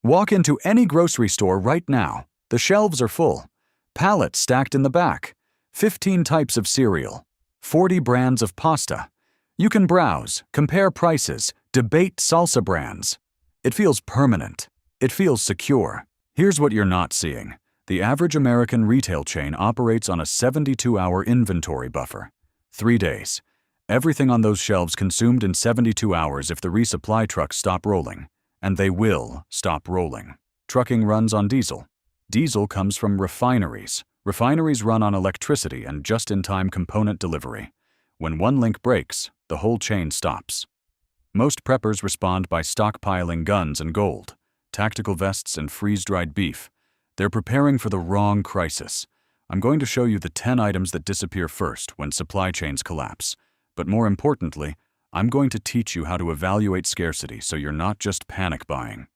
Walk into any grocery store right now. The shelves are full. Pallets stacked in the back. 15 types of cereal. 40 brands of pasta. You can browse, compare prices, debate salsa brands. It feels permanent. It feels secure. Here's what you're not seeing. The average American retail chain operates on a 72-hour inventory buffer. 3 days. Everything on those shelves consumed in 72 hours if the resupply trucks stop rolling. And they will stop rolling. Trucking runs on diesel. Diesel comes from refineries. Refineries run on electricity and just-in-time component delivery. When one link breaks, the whole chain stops. Most preppers respond by stockpiling guns and gold, tactical vests and freeze-dried beef. They're preparing for the wrong crisis. I'm going to show you the 10 items that disappear first when supply chains collapse. But more importantly, I'm going to teach you how to evaluate scarcity so you're not just panic buying.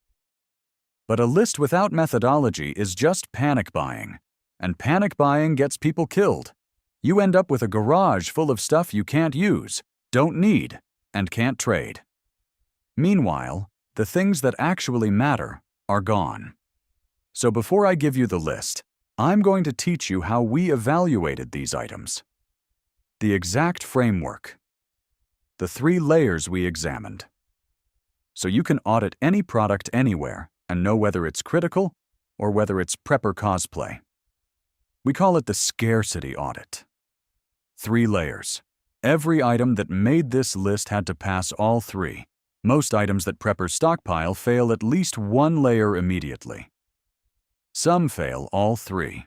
But a list without methodology is just panic buying. And panic buying gets people killed. You end up with a garage full of stuff you can't use, don't need, and can't trade. Meanwhile, the things that actually matter are gone. So before I give you the list, I'm going to teach you how we evaluated these items. The exact framework. The 3 layers we examined. So you can audit any product anywhere and know whether it's critical or whether it's prepper cosplay. We call it the scarcity audit. 3 layers. Every item that made this list had to pass all 3. Most items that preppers stockpile fail at least 1 layer immediately. Some fail all 3.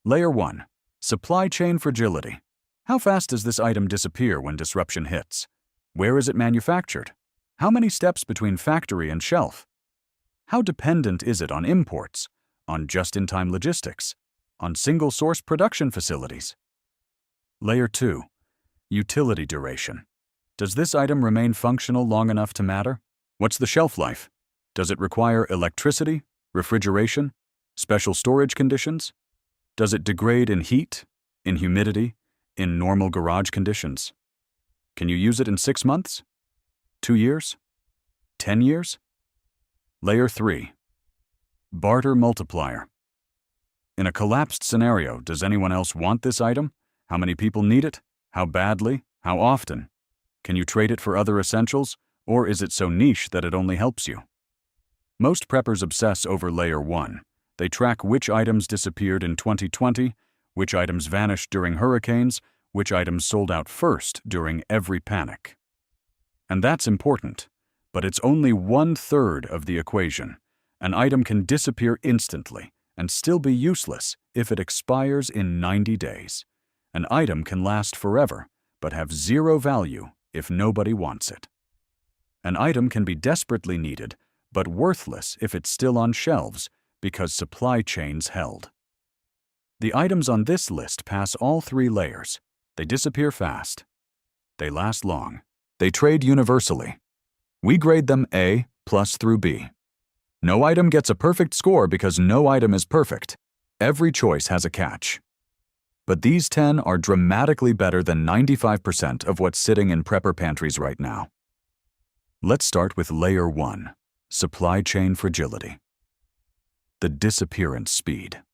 Layer 1. Supply chain fragility. How fast does this item disappear when disruption hits? Where is it manufactured? How many steps between factory and shelf? How dependent is it on imports, on just-in-time logistics, on single-source production facilities? Layer 2. Utility duration. Does this item remain functional long enough to matter? What's the shelf life? Does it require electricity, refrigeration, special storage conditions? Does it degrade in heat, in humidity, in normal garage conditions? Can you use it in 6 months? 2 years? 10 years? Layer 3. Barter multiplier. In a collapsed scenario, does anyone else want this item? How many people need it? How badly? How often? Can you trade it for other essentials, or is it so niche that it only helps you? Most preppers obsess over Layer 1. They track which items disappeared in 2020, which items vanished during hurricanes, which items sold out first during every panic. And that's important, but it's only 1/3 of the equation. An item can disappear instantly and still be useless if it expires in 90 days. An item can last forever, but have 0 value if nobody wants it. An item can be desperately needed, but worthless if it's still on shelves because supply chains held. The items on this list pass all 3 layers. They disappear fast. They last long. They trade universally. We grade them A+ through B. No item gets a perfect score because no item is perfect. Every choice has a catch. But these 10 are dramatically better than 95% of what's sitting in prepper pantries right now. Let's start with Layer 1, supply chain fragility. The disappearance speed.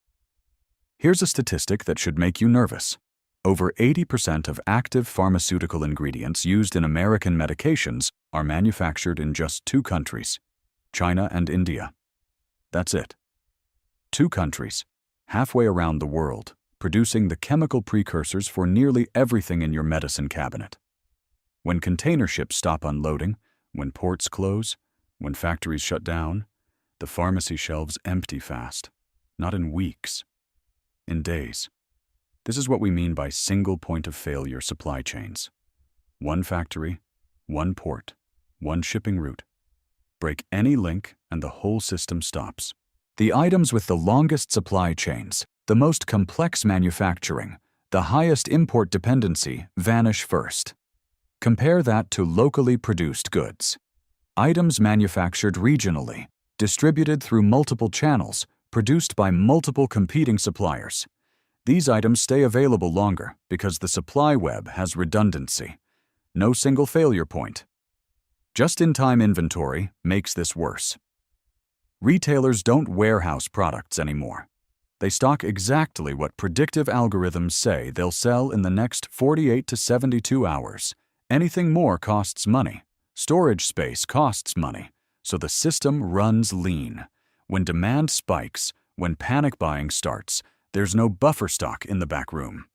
Here's a statistic that should make you nervous. Over 80% of active pharmaceutical ingredients used in American medications are manufactured in just 2 countries, China and India. That's it. 2 countries, halfway around the world, producing the chemical precursors for nearly everything in your medicine cabinet. When container ships stop unloading, when ports close, when factories shut down, the pharmacy shelves empty fast, not in weeks, in days. This is what we mean by single point of failure supply chains. 1 factory, 1 port, 1 shipping route. Break any link and the whole system stops. The items with the longest supply chains, the most complex manufacturing, the highest import dependency vanish first. Compare that to locally produced goods. Items manufactured regionally, distributed through multiple channels, produced by multiple competing suppliers. These items stay available longer because the supply web has redundancy. No single failure point. Just-in-time inventory makes this worse. Retailers don't warehouse products anymore. They stock exactly what predictive algorithms say they'll sell in the next 48 to 72 hours. Anything more costs money. Storage space costs money, so the system runs lean. When demand spikes, when panic buying starts, there's no buffer stock in the back room.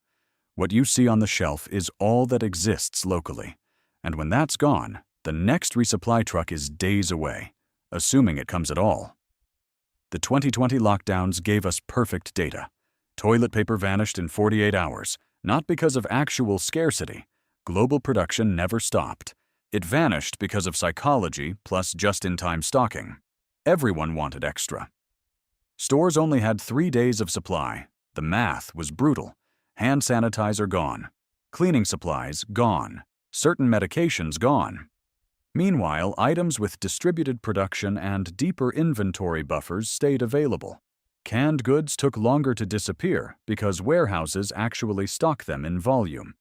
What you see on the shelf is all that exists locally. And when that's gone, the next resupply truck is days away, assuming it comes at all. The 2020 lockdowns gave us perfect data. Toilet paper vanished in 48 hours, not because of actual scarcity. Global production never stopped. It vanished because of psychology plus just-in-time stocking. Everyone wanted extra. Stores only had 3 days of supply. The math was brutal. Hand sanitizer gone. Cleaning supplies gone. Certain medications gone. Meanwhile, items with distributed production and deeper inventory buffers stayed available. Canned goods took longer to disappear because warehouses actually stock them in volume.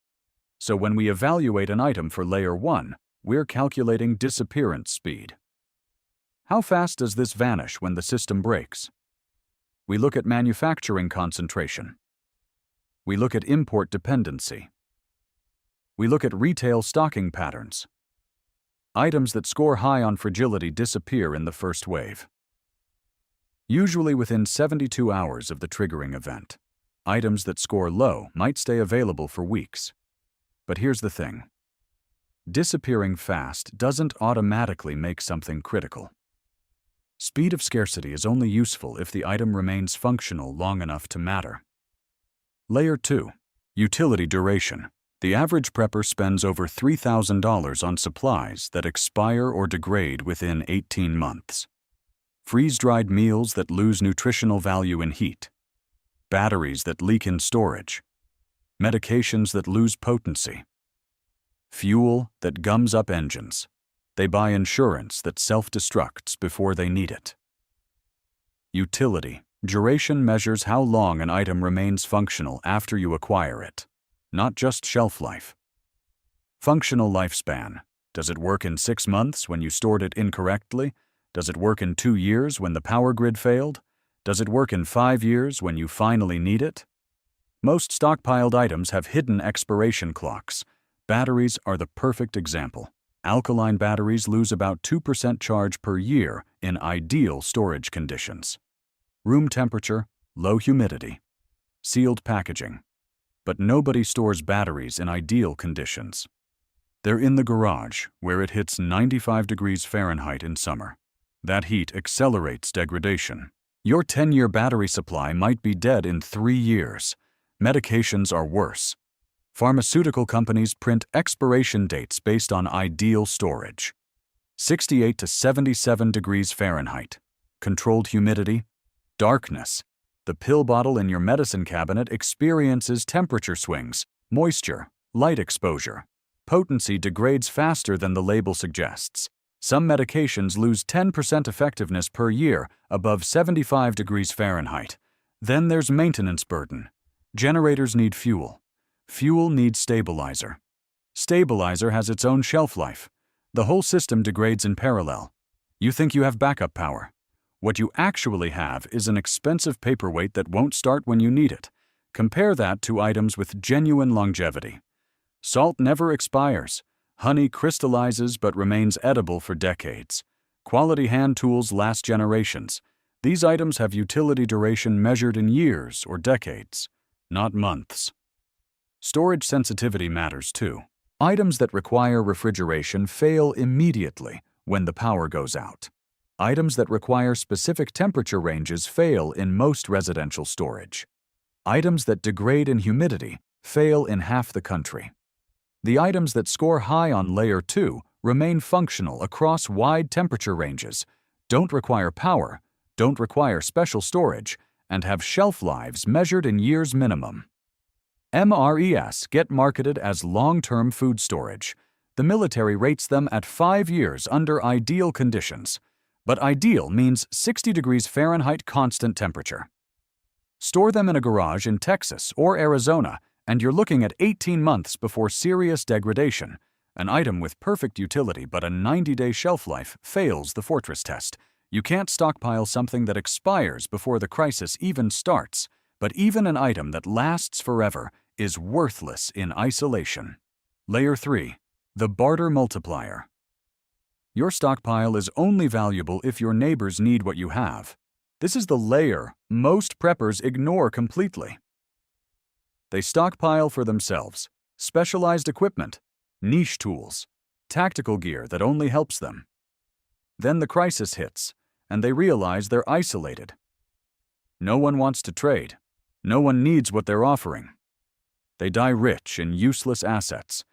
So when we evaluate an item for Layer 1, we're calculating disappearance speed. How fast does this vanish when the system breaks? We look at manufacturing concentration. We look at import dependency. We look at retail stocking patterns. Items that score high on fragility disappear in the first wave, usually within 72 hours of the triggering event. Items that score low might stay available for weeks. But here's the thing. Disappearing fast doesn't automatically make something critical. Speed of scarcity is only useful if the item remains functional long enough to matter. Layer 2. Utility duration. The average prepper spends over $3,000 on supplies that expire or degrade within 18 months. Freeze-dried meals that lose nutritional value in heat. Batteries that leak in storage. Medications that lose potency. Fuel that gums up engines. They buy insurance that self-destructs before they need it. Utility. Duration measures how long an item remains functional after you acquire it, not just shelf life. Functional lifespan. Does it work in 6 months when you stored it incorrectly? Does it work in 2 years when the power grid failed? Does it work in 5 years when you finally need it? Most stockpiled items have hidden expiration clocks. Batteries are the perfect example. Alkaline batteries lose about 2% charge per year in ideal storage conditions. Room temperature, low humidity, sealed packaging. But nobody stores batteries in ideal conditions. They're in the garage, where it hits 95 degrees Fahrenheit in summer. That heat accelerates degradation. Your 10-year battery supply might be dead in 3 years. Medications are worse. Pharmaceutical companies print expiration dates based on ideal storage. 68 to 77 degrees Fahrenheit. Controlled humidity. Darkness. The pill bottle in your medicine cabinet experiences temperature swings, moisture, light exposure. Potency degrades faster than the label suggests. Some medications lose 10% effectiveness per year above 75 degrees Fahrenheit. Then there's maintenance burden. Generators need fuel. Fuel needs stabilizer. Stabilizer has its own shelf life. The whole system degrades in parallel. You think you have backup power. What you actually have is an expensive paperweight that won't start when you need it. Compare that to items with genuine longevity. Salt never expires. Honey crystallizes but remains edible for decades. Quality hand tools last generations. These items have utility duration measured in years or decades, not months. Storage sensitivity matters too. Items that require refrigeration fail immediately when the power goes out. Items that require specific temperature ranges fail in most residential storage. Items that degrade in humidity fail in half the country. The items that score high on Layer 2 remain functional across wide temperature ranges, don't require power, don't require special storage, and have shelf lives measured in years minimum. MRES get marketed as long-term food storage. The military rates them at 5 years under ideal conditions. But ideal means 60 degrees Fahrenheit constant temperature. Store them in a garage in Texas or Arizona, and you're looking at 18 months before serious degradation. An item with perfect utility but a 90-day shelf life fails the Fortress test. You can't stockpile something that expires before the crisis even starts, but even an item that lasts forever is worthless in isolation. Layer 3. The barter multiplier. Your stockpile is only valuable if your neighbors need what you have. This is the layer most preppers ignore completely. They stockpile for themselves, specialized equipment, niche tools, tactical gear that only helps them. Then the crisis hits, and they realize they're isolated. No one wants to trade. No one needs what they're offering. They die rich in useless assets.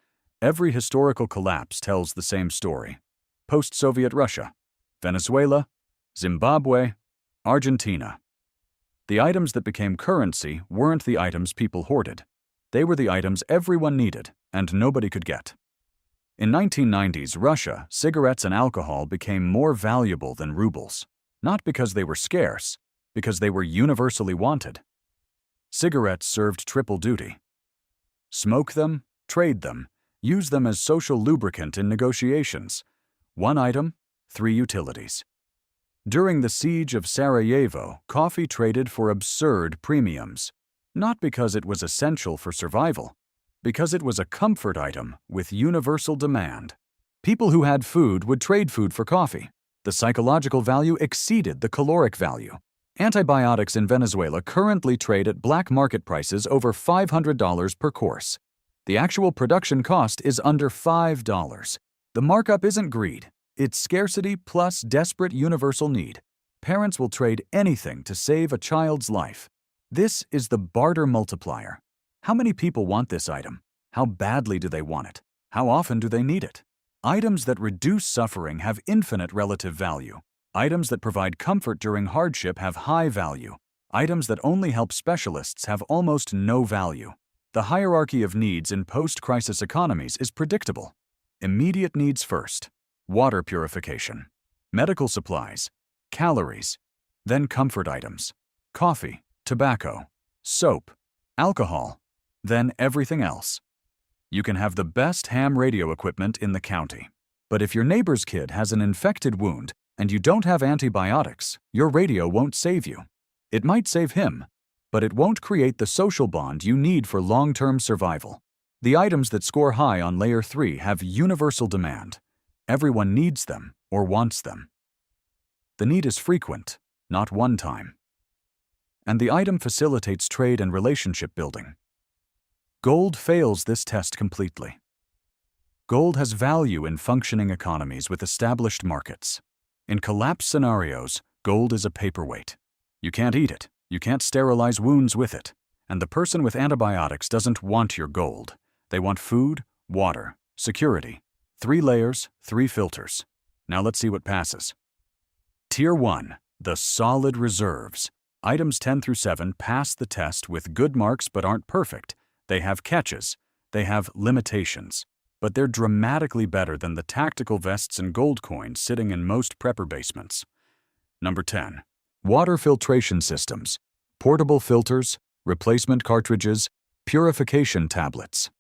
Every historical collapse tells the same story. Post-Soviet Russia, Venezuela, Zimbabwe, Argentina. The items that became currency weren't the items people hoarded. They were the items everyone needed and nobody could get. In 1990s Russia, cigarettes and alcohol became more valuable than rubles, not because they were scarce, because they were universally wanted. Cigarettes served triple duty. Smoke them, trade them, use them as social lubricant in negotiations. One item, 3 utilities. During the siege of Sarajevo, coffee traded for absurd premiums, not because it was essential for survival, because it was a comfort item with universal demand. People who had food would trade food for coffee. The psychological value exceeded the caloric value. Antibiotics in Venezuela currently trade at black market prices over $500 per course. The actual production cost is under $5. The markup isn't greed. It's scarcity plus desperate universal need. Parents will trade anything to save a child's life. This is the barter multiplier. How many people want this item? How badly do they want it? How often do they need it? Items that reduce suffering have infinite relative value. Items that provide comfort during hardship have high value. Items that only help specialists have almost no value. The hierarchy of needs in post-crisis economies is predictable. Immediate needs first. Water purification. Medical supplies. Calories. Then comfort items. Coffee, tobacco, soap, alcohol. Then everything else. You can have the best ham radio equipment in the county. But if your neighbor's kid has an infected wound and you don't have antibiotics, your radio won't save you. It might save him, but it won't create the social bond you need for long-term survival. The items that score high on Layer 3 have universal demand. Everyone needs them or wants them. The need is frequent, not one time. And the item facilitates trade and relationship building. Gold fails this test completely. Gold has value in functioning economies with established markets. In collapse scenarios, gold is a paperweight. You can't eat it, you can't sterilize wounds with it, and the person with antibiotics doesn't want your gold. They want food, water, security. 3 layers, 3 filters. Now let's see what passes. Tier 1, the solid reserves. Items 10 through 7 pass the test with good marks but aren't perfect. They have catches. They have limitations. But they're dramatically better than the tactical vests and gold coins sitting in most prepper basements. Number 10. Water filtration systems. Portable filters, replacement cartridges, purification tablets.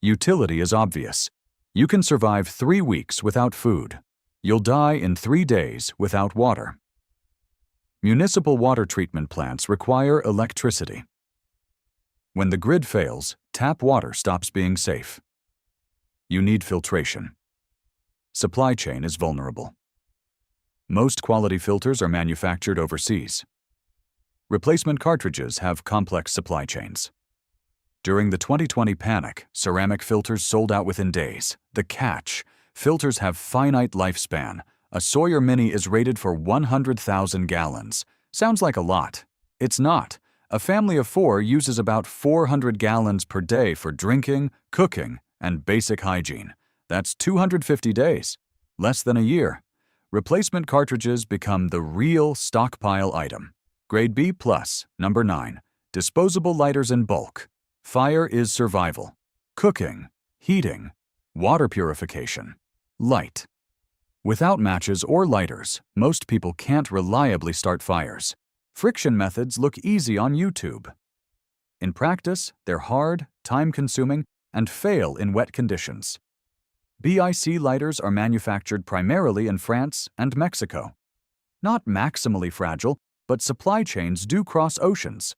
Utility is obvious. You can survive 3 weeks without food. You'll die in 3 days without water. Municipal water treatment plants require electricity. When the grid fails, tap water stops being safe. You need filtration. Supply chain is vulnerable. Most quality filters are manufactured overseas. Replacement cartridges have complex supply chains. During the 2020 panic, ceramic filters sold out within days. The catch: filters have finite lifespan. A Sawyer Mini is rated for 100,000 gallons. Sounds like a lot. It's not. A family of 4 uses about 400 gallons per day for drinking, cooking, and basic hygiene. That's 250 days. Less than a year. Replacement cartridges become the real stockpile item. Grade B+, number 9. Disposable lighters in bulk. Fire is survival. Cooking, heating, water purification, light. Without matches or lighters, most people can't reliably start fires. Friction methods look easy on YouTube. In practice, they're hard, time-consuming, and fail in wet conditions. BIC lighters are manufactured primarily in France and Mexico. Not maximally fragile, but supply chains do cross oceans.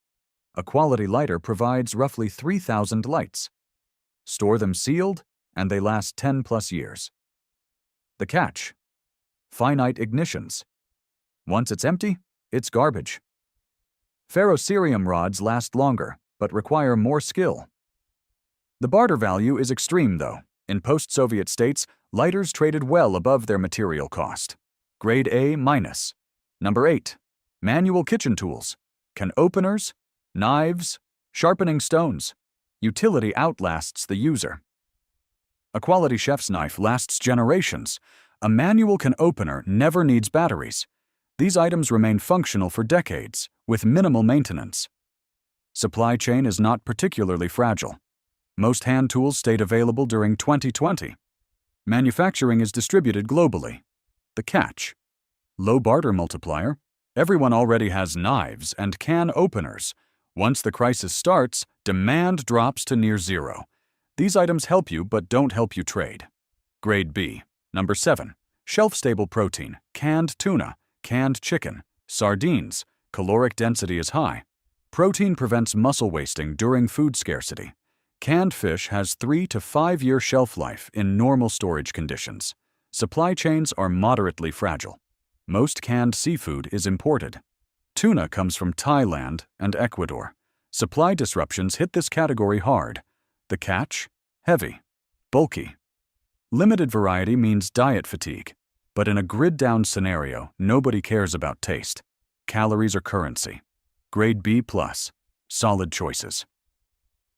A quality lighter provides roughly 3,000 lights. Store them sealed, and they last 10+ years. The catch: finite ignitions. Once it's empty, it's garbage. Ferrocerium rods last longer, but require more skill. The barter value is extreme, though. In post-Soviet states, lighters traded well above their material cost. Grade A-. Number 8. Manual kitchen tools. Can openers, knives, sharpening stones. Utility outlasts the user. A quality chef's knife lasts generations. A manual can opener never needs batteries. These items remain functional for decades, with minimal maintenance. Supply chain is not particularly fragile. Most hand tools stayed available during 2020. Manufacturing is distributed globally. The catch: low barter multiplier. Everyone already has knives and can openers. Once the crisis starts, demand drops to near zero. These items help you but don't help you trade. Grade B. Number 7. Shelf-stable protein, canned tuna, canned chicken, sardines. Caloric density is high. Protein prevents muscle wasting during food scarcity. Canned fish has 3 to 5 year shelf life in normal storage conditions. Supply chains are moderately fragile. Most canned seafood is imported. Tuna comes from Thailand and Ecuador. Supply disruptions hit this category hard. The catch: heavy, bulky. Limited variety means diet fatigue. But in a grid-down scenario, nobody cares about taste. Calories are currency. Grade B+. Solid choices.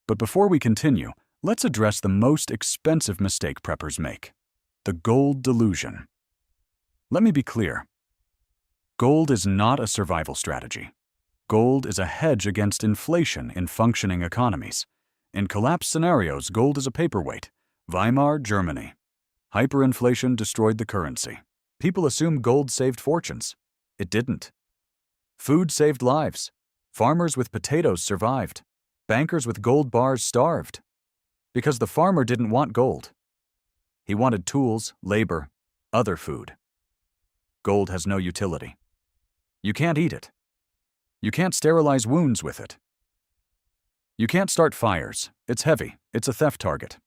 But before we continue, let's address the most expensive mistake preppers make: the gold delusion. Let me be clear. Gold is not a survival strategy. Gold is a hedge against inflation in functioning economies. In collapse scenarios, gold is a paperweight. Weimar, Germany. Hyperinflation destroyed the currency. People assume gold saved fortunes. It didn't. Food saved lives. Farmers with potatoes survived. Bankers with gold bars starved. Because the farmer didn't want gold. He wanted tools, labor, other food. Gold has no utility. You can't eat it. You can't sterilize wounds with it. You can't start fires. It's heavy. It's a theft target.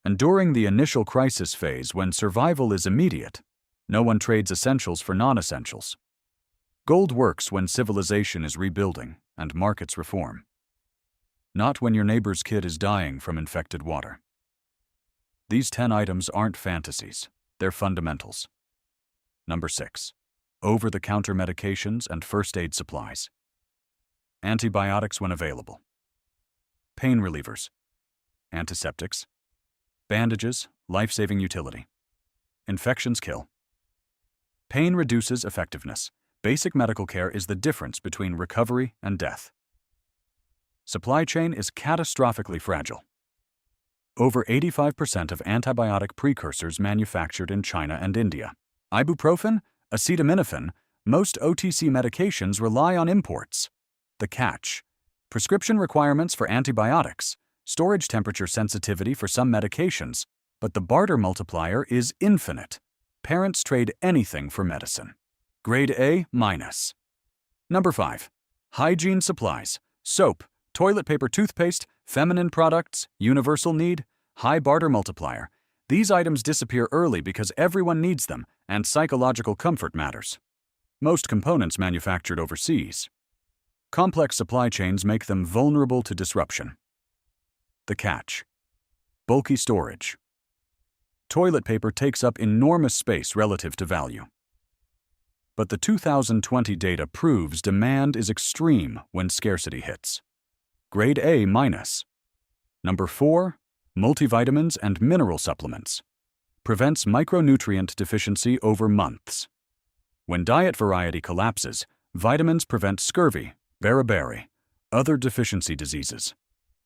And during the initial crisis phase, when survival is immediate, no one trades essentials for non-essentials. Gold works when civilization is rebuilding and markets reform. Not when your neighbor's kid is dying from infected water. These 10 items aren't fantasies. They're fundamentals. Number 6. Over-the-counter medications and first aid supplies. Antibiotics when available. Pain relievers. Antiseptics. Bandages, life-saving utility. Infections kill. Pain reduces effectiveness. Basic medical care is the difference between recovery and death. Supply chain is catastrophically fragile. Over 85% of antibiotic precursors manufactured in China and India. Ibuprofen, acetaminophen, most OTC medications rely on imports. The catch: prescription requirements for antibiotics, storage temperature sensitivity for some medications, but the barter multiplier is infinite. Parents trade anything for medicine. Grade A-. Number 5. Hygiene supplies, soap, toilet paper, toothpaste, feminine products, universal need, high barter multiplier. These items disappear early because everyone needs them and psychological comfort matters. Most components manufactured overseas. Complex supply chains make them vulnerable to disruption. The catch: bulky storage. Toilet paper takes up enormous space relative to value. But the 2020 data proves demand is extreme when scarcity hits. Grade A-. Number 4. Multivitamins and mineral supplements. Prevents micronutrient deficiency over months. When diet variety collapses, vitamins prevent scurvy, beriberi, other deficiency diseases.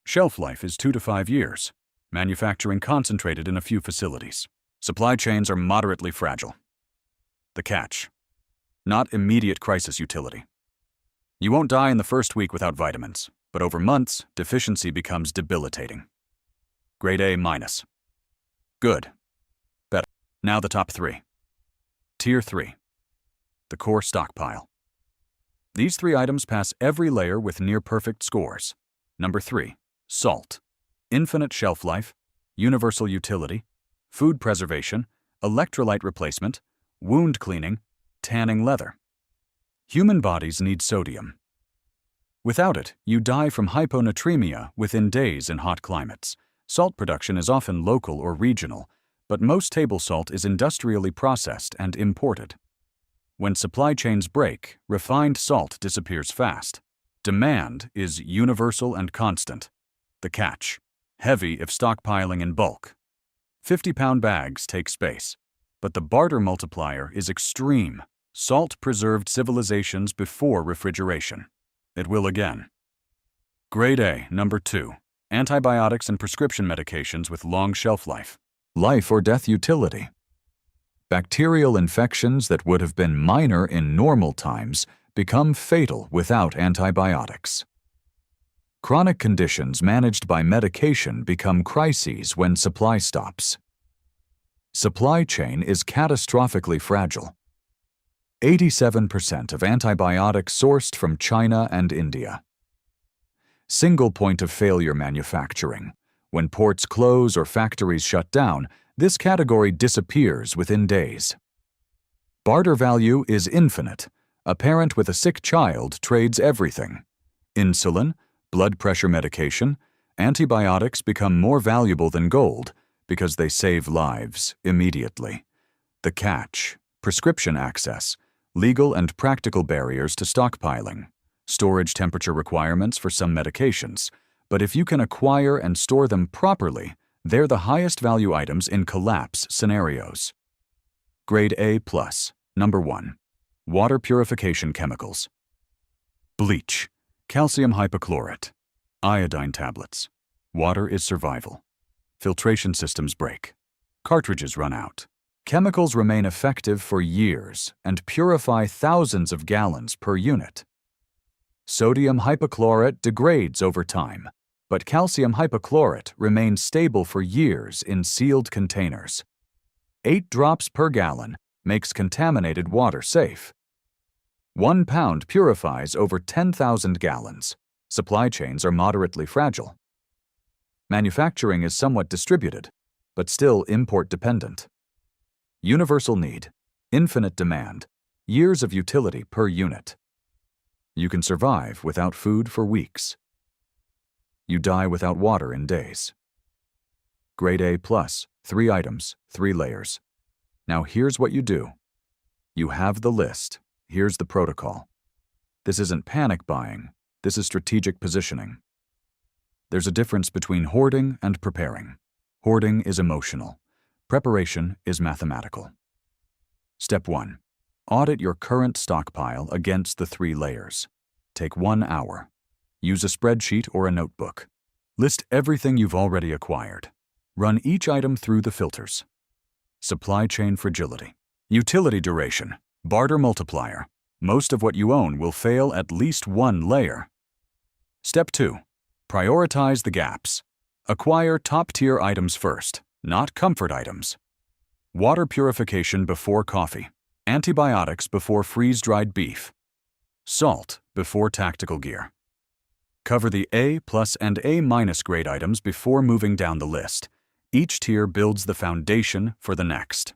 Shelf life is 2 to 5 years. Manufacturing concentrated in a few facilities. Supply chains are moderately fragile. The catch: not immediate crisis utility. You won't die in the first week without vitamins, but over months, deficiency becomes debilitating. Grade A-. Good. Better. Now the top 3. Tier 3. the core stockpile. These 3 items pass every layer with near-perfect scores. Number 3. Salt. Infinite shelf life, universal utility, food preservation, electrolyte replacement, wound cleaning, tanning leather. Human bodies need sodium. Without it, you die from hyponatremia within days in hot climates. Salt production is often local or regional, but most table salt is industrially processed and imported. When supply chains break, refined salt disappears fast. Demand is universal and constant. The catch: heavy if stockpiling in bulk. 50-pound bags take space. But the barter multiplier is extreme. Salt preserved civilizations before refrigeration. It will again. Grade A, number 2. Antibiotics and prescription medications with long shelf life. Life or death utility. Bacterial infections that would have been minor in normal times become fatal without antibiotics. Chronic conditions managed by medication become crises when supply stops. Supply chain is catastrophically fragile. 87% of antibiotics sourced from China and India. Single point of failure manufacturing. When ports close or factories shut down, this category disappears within days. Barter value is infinite. A parent with a sick child trades everything. Insulin, blood pressure medication, antibiotics become more valuable than gold because they save lives immediately. The catch: prescription access, legal and practical barriers to stockpiling, storage temperature requirements for some medications, but if you can acquire and store them properly, they're the highest value items in collapse scenarios. Grade A+, number 1. Water purification chemicals. Bleach, calcium hypochlorite, iodine tablets. Water is survival. Filtration systems break. Cartridges run out. Chemicals remain effective for years and purify thousands of gallons per unit. Sodium hypochlorite degrades over time, but calcium hypochlorite remains stable for years in sealed containers. 8 drops per gallon makes contaminated water safe. 1 pound purifies over 10,000 gallons. Supply chains are moderately fragile. Manufacturing is somewhat distributed, but still import-dependent. Universal need, infinite demand, years of utility per unit. You can survive without food for weeks. You die without water in days. Grade A+, 3 items, 3 layers. Now here's what you do. You have the list. Here's the protocol. This isn't panic buying. This is strategic positioning. There's a difference between hoarding and preparing. Hoarding is emotional. Preparation is mathematical. Step 1. Audit your current stockpile against the 3 layers. Take 1 hour. Use a spreadsheet or a notebook. List everything you've already acquired. Run each item through the filters. Supply chain fragility. Utility duration. Barter multiplier. Most of what you own will fail at least 1 layer. Step 2. Prioritize the gaps. Acquire top-tier items first, not comfort items. Water purification before coffee. Antibiotics before freeze-dried beef. Salt before tactical gear. Cover the A+ and A- grade items before moving down the list. Each tier builds the foundation for the next.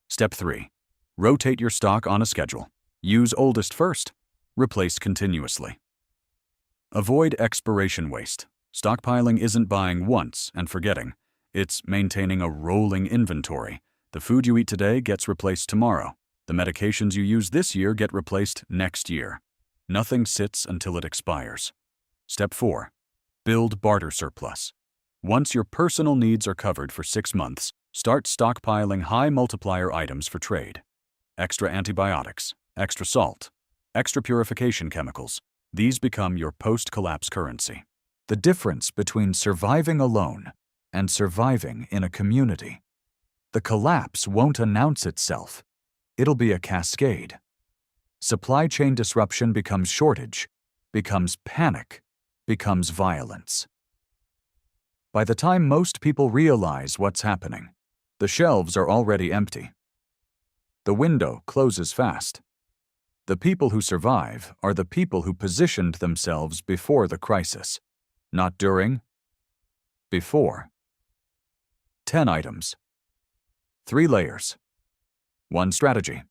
Step 3. Rotate your stock on a schedule. Use oldest first. Replace continuously. Avoid expiration waste. Stockpiling isn't buying once and forgetting. It's maintaining a rolling inventory. The food you eat today gets replaced tomorrow. The medications you use this year get replaced next year. Nothing sits until it expires. Step 4. Build barter surplus. Once your personal needs are covered for 6 months, start stockpiling high multiplier items for trade. Extra antibiotics, extra salt, extra purification chemicals. These become your post-collapse currency. The difference between surviving alone and surviving in a community. The collapse won't announce itself. It'll be a cascade. Supply chain disruption becomes shortage, becomes panic, becomes violence. By the time most people realize what's happening, the shelves are already empty. The window closes fast. The people who survive are the people who positioned themselves before the crisis. Not during, before. 10 items. 3 layers. 1 strategy.